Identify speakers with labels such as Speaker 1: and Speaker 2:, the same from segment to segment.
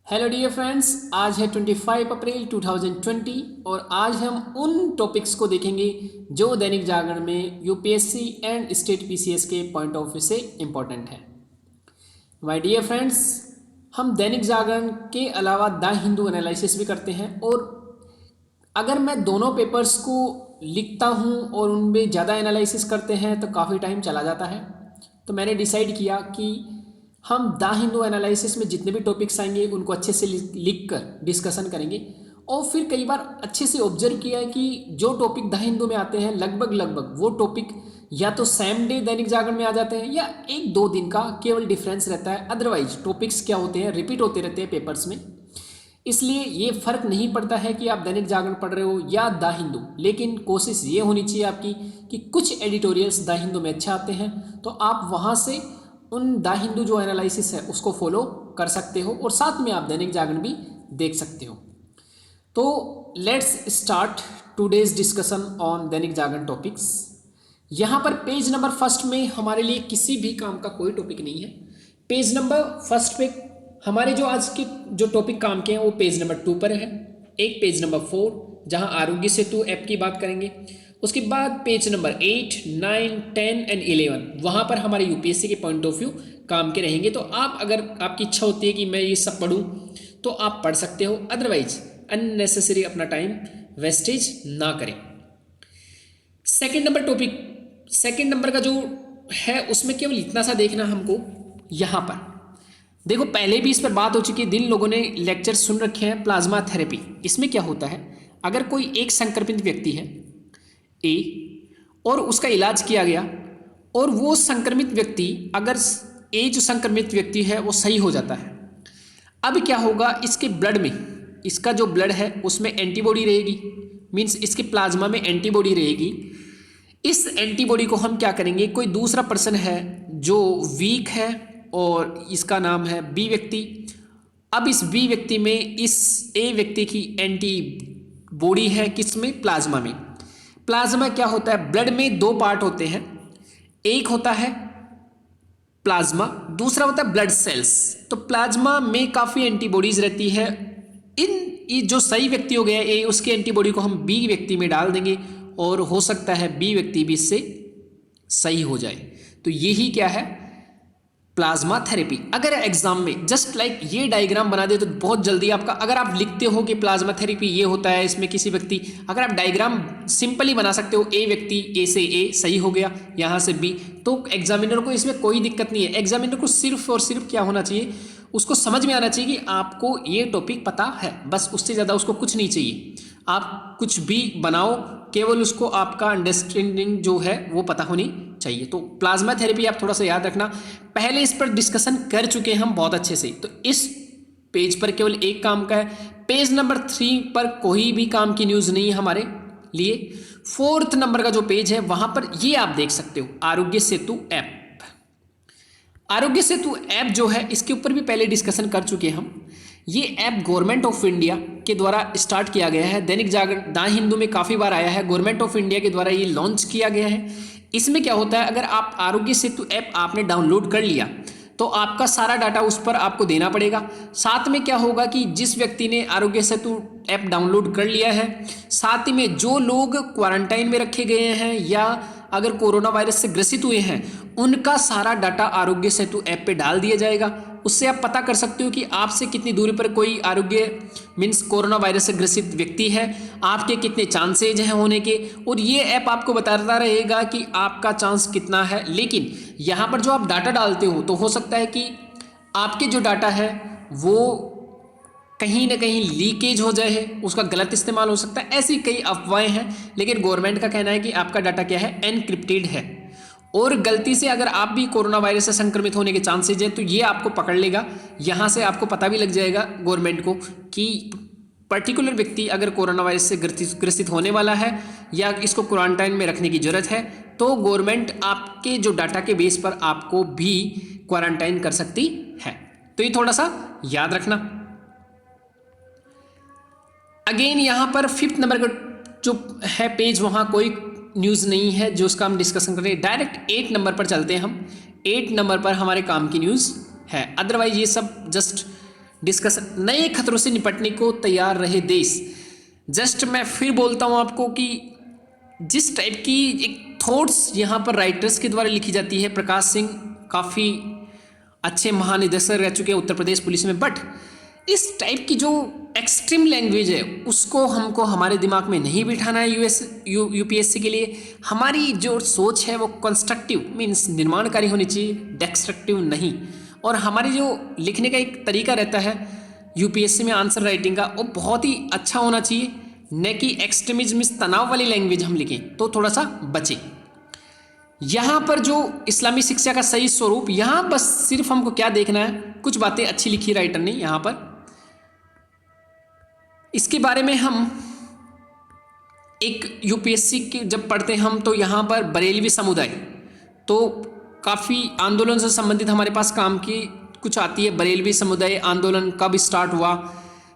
Speaker 1: Hello dear friends, आज है 25 अप्रैल 2020 और आज हम उन टॉपिक्स को देखेंगे जो दैनिक जागरण में यूपीएससी एंड स्टेट पीसीएस के पॉइंट ऑफ व्यू से इम्पोर्टेंट है। माय डियर फ्रेंड्स, हम दैनिक जागरण के अलावा द हिंदू एनालिसिस भी करते हैं और अगर मैं दोनों पेपर्स को लिखता हूँ और उनमें ज़्यादा एनालिसिस करते हैं तो काफ़ी टाइम चला जाता है। तो मैंने डिसाइड किया कि हम द हिंदू एनालिसिस में जितने भी टॉपिक्स आएंगे उनको अच्छे से लिख कर डिस्कशन करेंगे। और फिर कई बार अच्छे से ऑब्जर्व किया है कि जो टॉपिक द हिंदू में आते हैं लगभग वो टॉपिक या तो सेम डे दैनिक जागरण में आ जाते हैं या एक दो दिन का केवल डिफरेंस रहता है। अदरवाइज टॉपिक्स क्या होते हैं, रिपीट होते रहते हैं पेपर्स में। इसलिए ये फर्क नहीं पड़ता है कि आप दैनिक जागरण पढ़ रहे हो या द हिंदू, लेकिन कोशिश ये होनी चाहिए आपकी कि कुछ एडिटोरियल्स द हिंदू में अच्छे आते हैं तो आप वहाँ से उन द हिंदू जो एनालिसिस है उसको फॉलो कर सकते हो और साथ में आप दैनिक जागरण भी देख सकते हो। तो let's start today's discussion on Dainik Jagran topics. यहाँ पर पेज नंबर फर्स्ट में हमारे लिए किसी भी काम का कोई टॉपिक नहीं है। पेज नंबर फर्स्ट पे हमारे जो आज के जो टॉपिक काम के हैं वो पेज नंबर 2 पर है। एक पेज नंबर 4 जहाँ आरोग्य सेतु ऐप की बात करेंगे। उसके बाद पेज नंबर 8, 9, 10 एंड 11 वहाँ पर हमारे यूपीएससी के पॉइंट ऑफ व्यू काम के रहेंगे। तो आप अगर आपकी इच्छा होती है कि मैं ये सब पढूं तो आप पढ़ सकते हो, अदरवाइज अननेसेसरी अपना टाइम वेस्टेज ना करें। सेकंड नंबर का जो है उसमें केवल इतना सा देखना हमको। यहाँ पर देखो, पहले भी इस पर बात हो चुकी है, जिन लोगों ने लेक्चर सुन रखे हैं प्लाज्मा थेरेपी। इसमें क्या होता है, अगर कोई एक संक्रमित व्यक्ति है ए और उसका इलाज किया गया और वो संक्रमित व्यक्ति अगर ए जो संक्रमित व्यक्ति है वो सही हो जाता है, अब क्या होगा, इसके ब्लड में, इसका जो ब्लड है उसमें एंटीबॉडी रहेगी, मीन्स इसके प्लाज्मा में एंटीबॉडी रहेगी। इस एंटीबॉडी को हम क्या करेंगे, कोई दूसरा पर्सन है जो वीक है और इसका नाम है बी व्यक्ति। अब इस बी व्यक्ति में इस ए व्यक्ति की एंटीबॉडी है, किसमें, प्लाज्मा में। प्लाज्मा क्या होता है, ब्लड में दो पार्ट होते हैं, एक होता है प्लाज्मा, दूसरा होता है ब्लड सेल्स। तो प्लाज्मा में काफ़ी एंटीबॉडीज रहती है। इन जो सही व्यक्ति हो गया ए, उसकी एंटीबॉडी को हम बी व्यक्ति में डाल देंगे और हो सकता है बी व्यक्ति भी इससे सही हो जाए। तो यही क्या है, प्लाज्मा थेरेपी। अगर एग्जाम में जस्ट लाइक ये डायग्राम बना दे तो बहुत जल्दी आपका, अगर आप लिखते हो कि प्लाज्मा थेरेपी ये होता है, इसमें किसी व्यक्ति, अगर आप डायग्राम सिंपली बना सकते हो, ए व्यक्ति ए से ए सही हो गया, यहाँ से बी, तो एग्जामिनर को इसमें कोई दिक्कत नहीं है। एग्जामिनर को सिर्फ और सिर्फ क्या होना चाहिए, उसको समझ में आना चाहिए कि आपको ये टॉपिक पता है, बस उससे ज़्यादा उसको कुछ नहीं चाहिए। आप कुछ भी बनाओ, केवल उसको आपका अंडरस्टैंडिंग जो है वो पता होनी चाहिए। तो प्लाज्मा थेरेपी आप थोड़ा सा याद रखना, पहले इस पर डिस्कशन कर चुके हैं हम बहुत अच्छे से। तो इस पेज पर केवल एक काम का है, पेज नंबर 3 पर कोई भी काम की न्यूज़ नहीं है हमारे लिए। 4th नंबर का जो पेज है वहाँ पर ये आप देख सकते हो, आरोग्य सेतु ऐप। आरोग्य सेतु ऐप जो है इसके ऊपर भी पहले डिस्कशन कर चुके हैं हम। ये ऐप गवर्नमेंट ऑफ इंडिया के द्वारा स्टार्ट किया गया है। दैनिक जागरण द हिंदू में काफ़ी बार आया है, गवर्नमेंट ऑफ इंडिया के द्वारा ये लॉन्च किया गया है। इसमें क्या होता है, अगर आप आरोग्य सेतु ऐप आपने डाउनलोड कर लिया तो आपका सारा डाटा उस पर आपको देना पड़ेगा। साथ में क्या होगा कि जिस व्यक्ति ने आरोग्य सेतु ऐप डाउनलोड कर लिया है, साथ ही में जो लोग क्वारंटाइन में रखे गए हैं या अगर कोरोना वायरस से ग्रसित हुए हैं, उनका सारा डाटा आरोग्य सेतु ऐप पे डाल दिया जाएगा। उससे आप पता कर सकते हो कि आपसे कितनी दूरी पर कोई आरोग्य मीन्स कोरोना वायरस से ग्रसित व्यक्ति है, आपके कितने चांसेज हैं होने के, और ये ऐप आपको बताता रहेगा कि आपका चांस कितना है। लेकिन यहाँ पर जो आप डाटा डालते हो तो हो सकता है कि आपके जो डाटा है वो कहीं ना कहीं लीकेज हो जाए, उसका गलत इस्तेमाल हो सकता है, ऐसी कई अफवाहें हैं। लेकिन गवर्नमेंट का कहना है कि आपका डाटा क्या है, एनक्रिप्टेड है, और गलती से अगर आप भी कोरोना वायरस से संक्रमित होने के चांसेज हैं तो ये आपको पकड़ लेगा। यहाँ से आपको पता भी लग जाएगा गवर्नमेंट को कि पर्टिकुलर व्यक्ति अगर कोरोना वायरस से ग्रसित होने वाला है या इसको क्वारंटाइन में रखने की जरूरत है, तो गवर्नमेंट आपके जो डाटा के बेस पर आपको भी क्वारंटाइन कर सकती है। तो ये थोड़ा सा याद रखना। अगेन यहाँ पर 5th नंबर का जो है पेज, वहाँ कोई न्यूज़ नहीं है जो उसका हम डिस्कशन करें। डायरेक्ट 8 नंबर पर चलते हैं हम। 8 नंबर पर हमारे काम की न्यूज़ है, अदरवाइज ये सब जस्ट डिस्कशन, नए खतरों से निपटने को तैयार रहे देश। जस्ट मैं फिर बोलता हूँ आपको कि जिस टाइप की एक थॉट्स यहाँ पर राइटर्स के द्वारा लिखी जाती है, प्रकाश सिंह काफ़ी अच्छे महानिदेशक रह चुके हैं उत्तर प्रदेश पुलिस में, बट इस टाइप की जो एक्सट्रीम लैंग्वेज है उसको हमको हमारे दिमाग में नहीं बिठाना है यूपीएससी के लिए। हमारी जो सोच है वो कंस्ट्रक्टिव मीन्स निर्माणकारी होनी चाहिए, डेस्ट्रक्टिव नहीं। और हमारी जो लिखने का एक तरीका रहता है यूपीएससी में आंसर राइटिंग का, वो बहुत ही अच्छा होना चाहिए, न कि एक्सट्रीमिज्म तनाव वाली लैंग्वेज हम लिखें तो थोड़ा सा बचे। यहाँ पर जो इस्लामी शिक्षा का सही स्वरूप, यहाँ बस सिर्फ हमको क्या देखना है, कुछ बातें अच्छी लिखी राइटर ने यहाँ पर, इसके बारे में हम एक यूपीएससी के जब पढ़ते हैं हम तो यहाँ पर बरेलवी समुदाय तो काफ़ी आंदोलन से संबंधित हमारे पास काम की कुछ आती है। बरेलवी समुदाय आंदोलन कब स्टार्ट हुआ,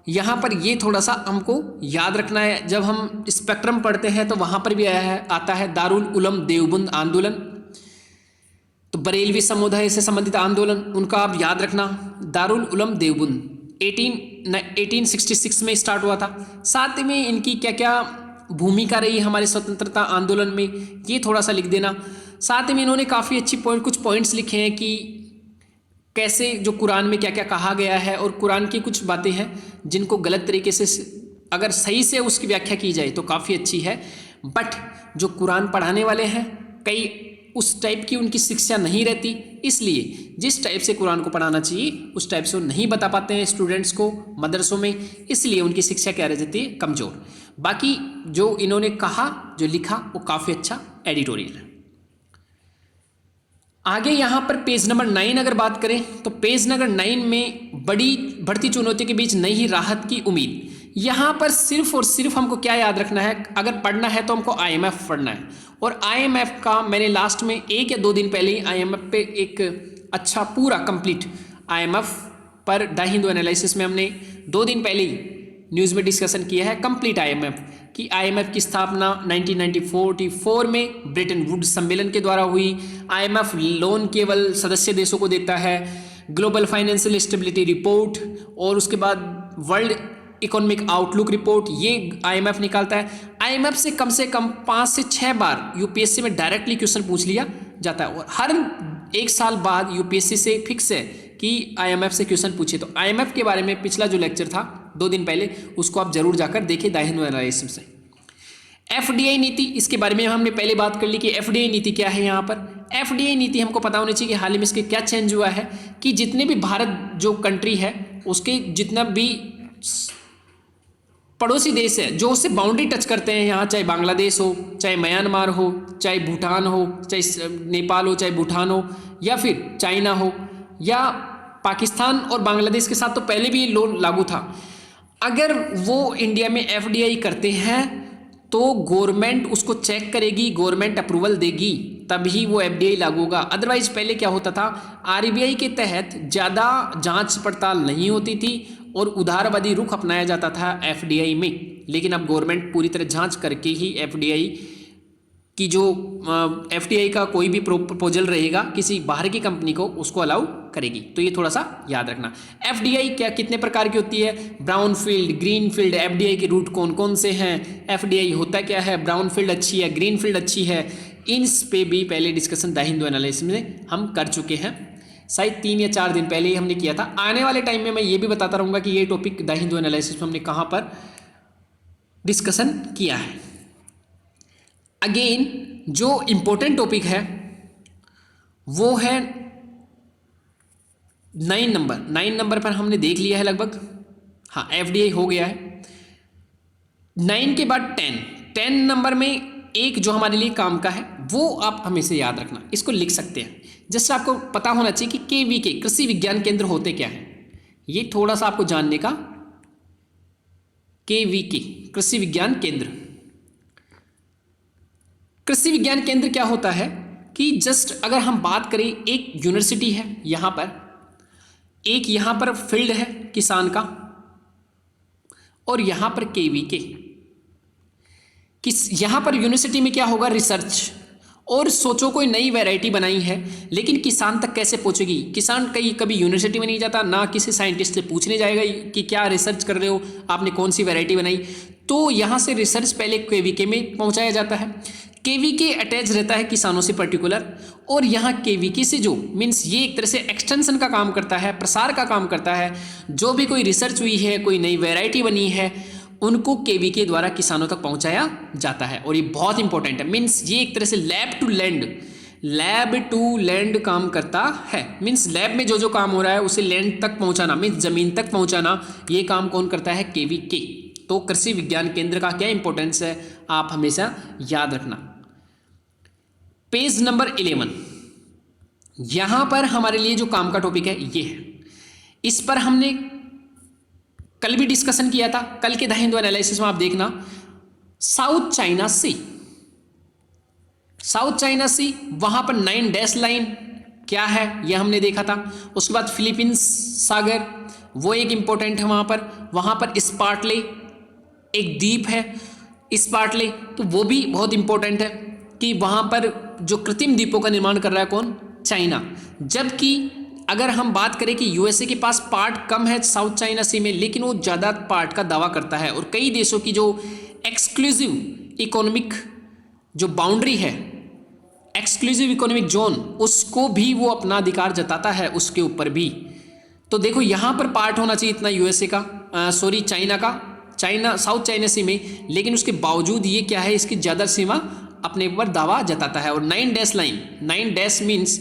Speaker 1: यहाँ पर ये थोड़ा सा हमको याद रखना है। जब हम स्पेक्ट्रम पढ़ते हैं तो वहाँ पर भी आया है, आता है दारुल उलम देवबंद आंदोलन, तो बरेलवी समुदाय से संबंधित आंदोलन उनका आप याद रखना। दारुल उलम देवबंद 1866 में स्टार्ट हुआ था। साथ में इनकी क्या क्या भूमिका रही हमारे स्वतंत्रता आंदोलन में, ये थोड़ा सा लिख देना। साथ में इन्होंने काफ़ी अच्छी कुछ पॉइंट्स लिखे हैं कि कैसे जो कुरान में क्या क्या कहा गया है, और कुरान की कुछ बातें हैं जिनको गलत तरीके से अगर सही से उसकी व्याख्या की जाए तो काफ़ी अच्छी है, बट जो कुरान पढ़ाने वाले हैं कई उस टाइप की उनकी शिक्षा नहीं रहती, इसलिए जिस टाइप से कुरान को पढ़ाना चाहिए उस टाइप से वो नहीं बता पाते हैं स्टूडेंट्स को मदरसों में, इसलिए उनकी शिक्षा क्या रह जाती है, कमज़ोर। बाकी जो इन्होंने कहा जो लिखा वो काफ़ी अच्छा एडिटोरियल है। आगे यहाँ पर पेज नंबर 9 अगर बात करें तो पेज नंबर 9 में बड़ी बढ़ती चुनौतियों के बीच नई राहत की उम्मीद। यहाँ पर सिर्फ और सिर्फ हमको क्या याद रखना है, अगर पढ़ना है तो हमको आईएमएफ पढ़ना है, और आईएमएफ का मैंने लास्ट में 1 या 2 दिन पहले ही आईएमएफ पे एक अच्छा पूरा कंप्लीट आईएमएफ पर द हिंदू एनालिसिस में हमने 2 दिन पहले ही न्यूज़ में डिस्कशन किया है कंप्लीट आईएमएफ कि आईएमएफ की स्थापना 1944 में ब्रिटेन वुड्स सम्मेलन के द्वारा हुई। आईएमएफ लोन केवल सदस्य देशों को देता है, ग्लोबल फाइनेंशियल स्टेबिलिटी रिपोर्ट और उसके बाद वर्ल्ड इकोनॉमिक आउटलुक रिपोर्ट ये आईएमएफ निकालता है। आईएमएफ से कम 5 से 6 बार यूपीएससी में डायरेक्टली क्वेश्चन पूछ लिया जाता है, और हर 1 साल बाद यूपीएससी से फिक्स है कि आईएमएफ से क्वेश्चन पूछे। तो आईएमएफ के बारे में पिछला जो लेक्चर था 2 दिन पहले उसको आप जरूर जाकर देखिए द हिंदू एनालिसिस से। एफडीआई नीति, इसके बारे में हमने पहले बात कर ली कि एफडीआई नीति क्या है। यहाँ पर एफडीआई नीति हमको पता होनी चाहिए कि हाल ही में इसके क्या चेंज हुआ है, कि जितने भी भारत जो कंट्री है उसके जितना भी पड़ोसी देश है जो उससे बाउंड्री टच करते हैं, यहाँ चाहे बांग्लादेश हो, चाहे म्यांमार हो, चाहे भूटान हो, चाहे नेपाल हो, चाहे भूटान हो, या फिर चाइना हो, या पाकिस्तान और बांग्लादेश के साथ तो पहले भी लॉ लागू था। अगर वो इंडिया में एफडीआई करते हैं तो गवर्नमेंट उसको चेक करेगी, गवर्नमेंट अप्रूवल देगी, तभी वो एफडीआई लागू होगा। अदरवाइज पहले क्या होता था, आरबीआई के तहत ज़्यादा जांच पड़ताल नहीं होती थी और उदारवादी रुख अपनाया जाता था एफडीआई में। लेकिन अब गवर्नमेंट पूरी तरह जांच करके ही एफडीआई की जो एफडीआई का कोई भी प्रपोजल रहेगा किसी बाहर की कंपनी को उसको अलाउ करेगी। तो ये थोड़ा सा याद रखना। एफडीआई क्या कितने प्रकार की होती है, brown field, green field, FDI के रूट कौन कौन से हैं, एफडीआई होता क्या है, ब्राउन फील्ड अच्छी है, ग्रीन फील्ड अच्छी है, इन पे भी पहले डिस्कशन द हिंदू एनालिसिस में हम कर चुके हैं, शायद 3 या 4 दिन पहले ही हमने किया था। आने वाले टाइम में मैं ये भी बताता रहूँगा कि ये टॉपिक द हिंदू एनालिसिस में हमने कहाँ पर डिस्कशन किया है। अगेन जो इम्पोर्टेंट टॉपिक है वो है 9 नंबर पर हमने देख लिया है लगभग, हाँ एफडीआई हो गया है। 9 के बाद 10 नंबर में एक जो हमारे लिए काम का है वो आप हमेशा याद रखना, इसको लिख सकते हैं। जैसे आपको पता होना चाहिए कि केवीके कृषि विज्ञान केंद्र होते क्या हैं, ये थोड़ा सा आपको जानने का। केवीके कृषि विज्ञान केंद्र, कृषि विज्ञान केंद्र क्या होता है कि जस्ट अगर हम बात करें, एक यूनिवर्सिटी है यहाँ पर, एक यहाँ पर फील्ड है किसान का, और यहाँ पर केवीके किस यहाँ पर यूनिवर्सिटी में क्या होगा, रिसर्च, और सोचो कोई नई वैरायटी बनाई है, लेकिन किसान तक कैसे पहुंचेगी? किसान कभी यूनिवर्सिटी में नहीं जाता, ना किसी साइंटिस्ट से पूछने जाएगा कि क्या रिसर्च कर रहे हो, आपने कौन सी वैरायटी बनाई। तो यहाँ से रिसर्च पहले केवीके में पहुंचाया जाता है। केवीके अटैच रहता है किसानों से पर्टिकुलर, और यहाँ केवीके से जो मीन्स ये एक तरह से एक्सटेंशन का काम करता है, प्रसार का काम करता है। जो भी कोई रिसर्च हुई है, कोई नई वैरायटी बनी है, उनको केवीके द्वारा किसानों तक पहुंचाया जाता है। और ये बहुत इंपॉर्टेंट है, मीन्स ये एक तरह से लैब टू लैंड काम करता है। मीन्स लैब में जो जो काम हो रहा है उसे लैंड तक पहुंचाना, मीन्स जमीन तक पहुंचाना, ये काम कौन करता है? केवीके। तो कृषि विज्ञान केंद्र का क्या इंपॉर्टेंस है, आप हमेशा याद रखना। पेज नंबर 11, यहां पर हमारे लिए जो काम का टॉपिक है ये है। इस पर हमने कल भी डिस्कशन किया था। कल के द हिंदू एनालिसिस में आप देखना, साउथ चाइना सी, वहां पर 9 डैश लाइन क्या है यह हमने देखा था। उसके बाद फिलीपींस सागर, वो एक इंपॉर्टेंट है। वहां पर स्पार्टले एक द्वीप है, स्पार्टले, तो वो भी बहुत इंपॉर्टेंट है कि वहां पर जो कृत्रिम द्वीपों का निर्माण कर रहा है कौन? चाइना। जबकि अगर हम बात करें कि यूएसए के पास पार्ट कम है साउथ चाइना सी में, लेकिन वो ज़्यादा पार्ट का दावा करता है, और कई देशों की जो एक्सक्लूसिव इकोनॉमिक जो बाउंड्री है, एक्सक्लूसिव इकोनॉमिक जोन, उसको भी वो अपना अधिकार जताता है उसके ऊपर भी। तो देखो यहाँ पर पार्ट होना चाहिए इतना यूएसए का, चाइना साउथ चाइना सी में, लेकिन उसके बावजूद ये क्या है, इसकी ज़्यादा सीमा अपने ऊपर दावा जताता है। और 9 dash line, 9 dash means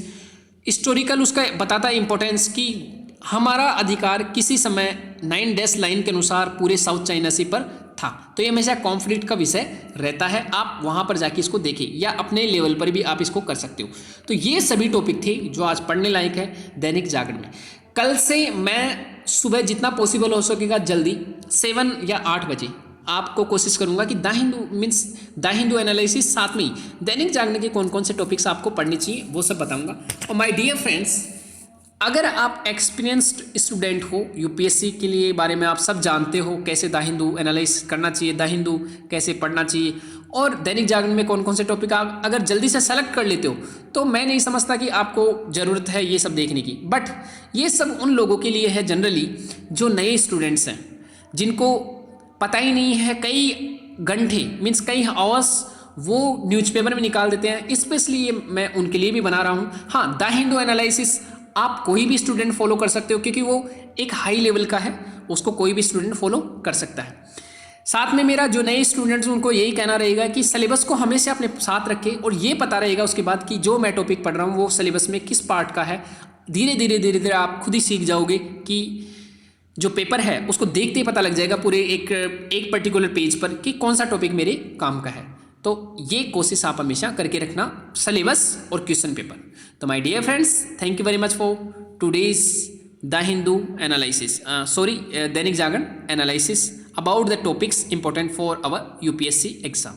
Speaker 1: historical उसका बताता है इंपॉर्टेंस कि हमारा अधिकार किसी समय 9 डैश लाइन के अनुसार पूरे साउथ चाइना सी पर था। तो ये हमेशा कॉन्फ्लिक्ट का विषय रहता है, आप वहाँ पर जाके इसको देखें या अपने लेवल पर भी आप इसको कर सकते हो। तो ये सभी टॉपिक थे जो आज पढ़ने लायक है दैनिक जागरण में। कल से मैं सुबह जितना पॉसिबल हो सकेगा जल्दी 7 या 8 बजे आपको कोशिश करूंगा कि द हिंदू एनालिसिस, साथ में ही दैनिक जागरण के कौन कौन से टॉपिक्स आपको पढ़ने चाहिए वो सब बताऊंगा। और माय डियर फ्रेंड्स, अगर आप एक्सपीरियंस्ड स्टूडेंट हो, यूपीएससी के लिए बारे में आप सब जानते हो, कैसे द हिंदू एनालाइज करना चाहिए, द हिंदू कैसे पढ़ना चाहिए, और दैनिक जागरण में कौन कौन से टॉपिक आप अगर जल्दी से सेलेक्ट कर लेते हो, तो मैं नहीं समझता कि आपको ज़रूरत है ये सब देखने की। बट ये सब उन लोगों के लिए है जनरली जो नए स्टूडेंट्स हैं, जिनको पता ही नहीं है, कई घंटे मीन्स कई आवर्स वो न्यूज़पेपर में निकाल देते हैं। स्पेशली मैं उनके लिए भी बना रहा हूँ। हाँ, द हिंदू एनालिसिस आप कोई भी स्टूडेंट फॉलो कर सकते हो, क्योंकि वो एक हाई लेवल का है, उसको कोई भी स्टूडेंट फॉलो कर सकता है। साथ में मेरा जो नए स्टूडेंट्स उनको यही कहना रहेगा कि सिलेबस को हमेशा अपने साथ रखें, और ये पता रहेगा उसके बाद कि जो मैं टॉपिक पढ़ रहा हूँ वो सिलेबस में किस पार्ट का है। धीरे धीरे आप खुद ही सीख जाओगे कि जो पेपर है उसको देखते ही पता लग जाएगा पूरे एक पर्टिकुलर पेज पर कि कौन सा टॉपिक मेरे काम का है। तो ये कोशिश आप हमेशा करके रखना, सिलेबस और क्वेश्चन पेपर। तो my dear friends, thank you very much for today's the Hindu analysis, Dainik Jagran analysis about the topics important for our UPSC exam.